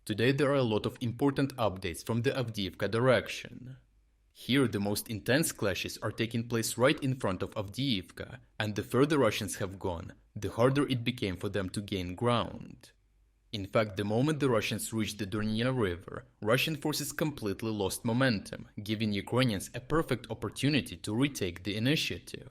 Today there are a lot of important updates from the Avdiivka direction. Here the most intense clashes are taking place right in front of Avdiivka, and the further Russians have gone, the harder it became for them to gain ground. In fact, the moment the Russians reached the Durna River, Russian forces completely lost momentum, giving Ukrainians a perfect opportunity to retake the initiative.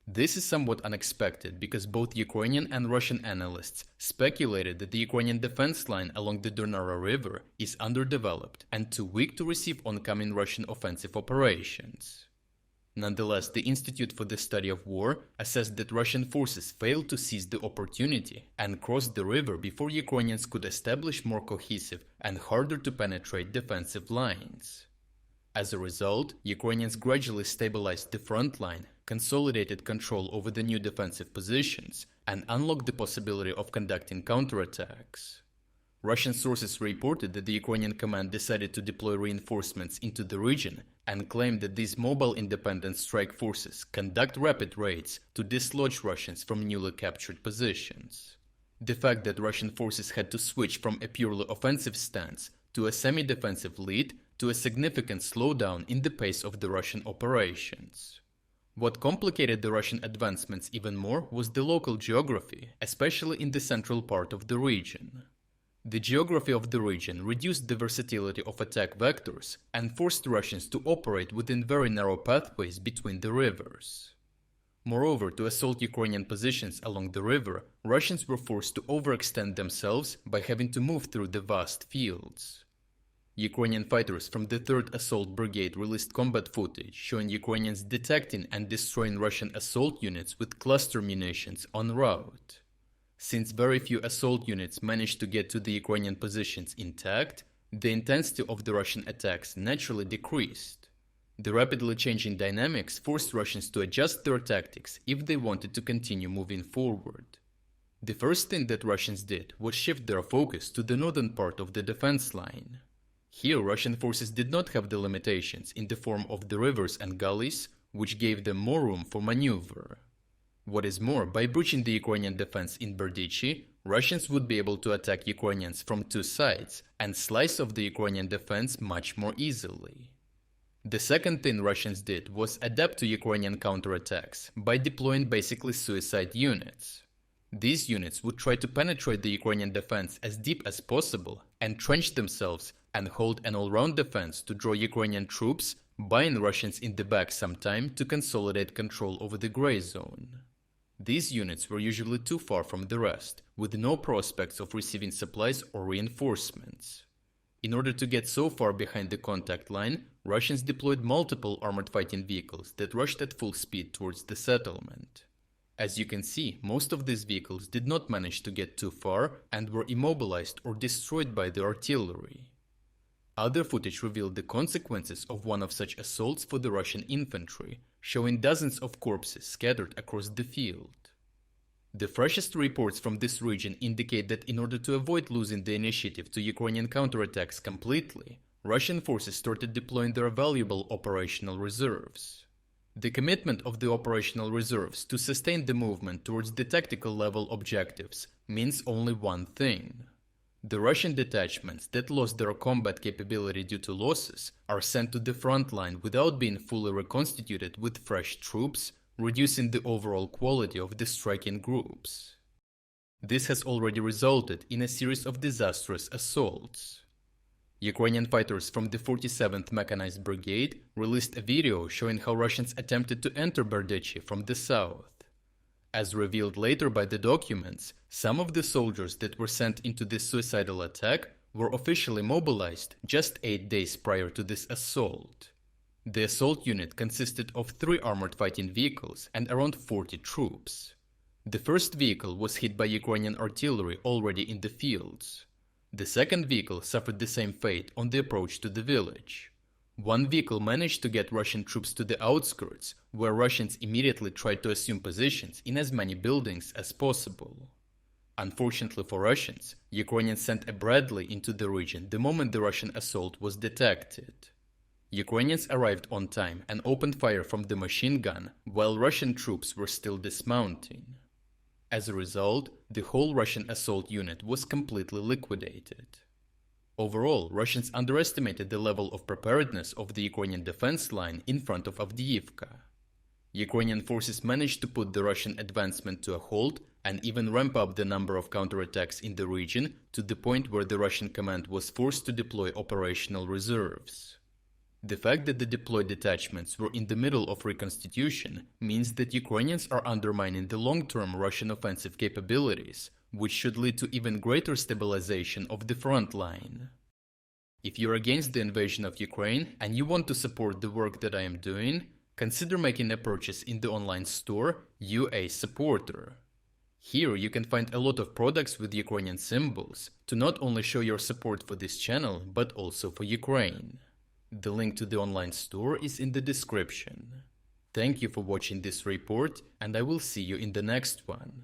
This is somewhat unexpected because both Ukrainian and Russian analysts speculated that the Ukrainian defense line along the Durna River is underdeveloped and too weak to receive oncoming Russian offensive operations. Nonetheless, the Institute for the Study of War assessed that Russian forces failed to seize the opportunity and crossed the river before Ukrainians could establish more cohesive and harder to penetrate defensive lines. As a result, Ukrainians gradually stabilized the front line, consolidated control over the new defensive positions, and unlocked the possibility of conducting counterattacks. Russian sources reported that the Ukrainian command decided to deploy reinforcements into the region and claimed that these mobile independent strike forces conduct rapid raids to dislodge Russians from newly captured positions. The fact that Russian forces had to switch from a purely offensive stance to a semi-defensive lead to a significant slowdown in the pace of the Russian operations. What complicated the Russian advancements even more was the local geography, especially in the central part of the region. The geography of the region reduced the versatility of attack vectors and forced Russians to operate within very narrow pathways between the rivers. Moreover, to assault Ukrainian positions along the river, Russians were forced to overextend themselves by having to move through the vast fields. Ukrainian fighters from the 3rd Assault Brigade released combat footage showing Ukrainians detecting and destroying Russian assault units with cluster munitions en route. Since very few assault units managed to get to the Ukrainian positions intact, the intensity of the Russian attacks naturally decreased. The rapidly changing dynamics forced Russians to adjust their tactics if they wanted to continue moving forward. The first thing that Russians did was shift their focus to the northern part of the defense line. Here, Russian forces did not have the limitations in the form of the rivers and gullies, which gave them more room for maneuver. What is more, by breaching the Ukrainian defense in Berdichi, Russians would be able to attack Ukrainians from two sides and slice off the Ukrainian defense much more easily. The second thing Russians did was adapt to Ukrainian counterattacks by deploying basically suicide units. These units would try to penetrate the Ukrainian defense as deep as possible, entrench themselves, and hold an all-round defense to draw Ukrainian troops, buying Russians in the back some time to consolidate control over the gray zone. These units were usually too far from the rest, with no prospects of receiving supplies or reinforcements. In order to get so far behind the contact line, Russians deployed multiple armored fighting vehicles that rushed at full speed towards the settlement. As you can see, most of these vehicles did not manage to get too far and were immobilized or destroyed by the artillery. Other footage revealed the consequences of one of such assaults for the Russian infantry, showing dozens of corpses scattered across the field. The freshest reports from this region indicate that in order to avoid losing the initiative to Ukrainian counterattacks completely, Russian forces started deploying their valuable operational reserves. The commitment of the operational reserves to sustain the movement towards the tactical level objectives means only one thing. The Russian detachments that lost their combat capability due to losses are sent to the front line without being fully reconstituted with fresh troops, reducing the overall quality of the striking groups. This has already resulted in a series of disastrous assaults. Ukrainian fighters from the 47th Mechanized Brigade released a video showing how Russians attempted to enter Berdichi from the south. As revealed later by the documents, some of the soldiers that were sent into this suicidal attack were officially mobilized just 8 days prior to this assault. The assault unit consisted of 3 armored fighting vehicles and around 40 troops. The first vehicle was hit by Ukrainian artillery already in the fields. The second vehicle suffered the same fate on the approach to the village. One vehicle managed to get Russian troops to the outskirts, where Russians immediately tried to assume positions in as many buildings as possible. Unfortunately for Russians, Ukrainians sent a Bradley into the region the moment the Russian assault was detected. Ukrainians arrived on time and opened fire from the machine gun, while Russian troops were still dismounting. As a result, the whole Russian assault unit was completely liquidated. Overall, Russians underestimated the level of preparedness of the Ukrainian defense line in front of Avdiivka. Ukrainian forces managed to put the Russian advancement to a halt and even ramp up the number of counterattacks in the region to the point where the Russian command was forced to deploy operational reserves. The fact that the deployed detachments were in the middle of reconstitution means that Ukrainians are undermining the long-term Russian offensive capabilities, which should lead to even greater stabilization of the front line. If you're against the invasion of Ukraine and you want to support the work that I am doing, consider making a purchase in the online store UA Supporter. Here you can find a lot of products with Ukrainian symbols to not only show your support for this channel, but also for Ukraine. The link to the online store is in the description. Thank you for watching this report, and I will see you in the next one.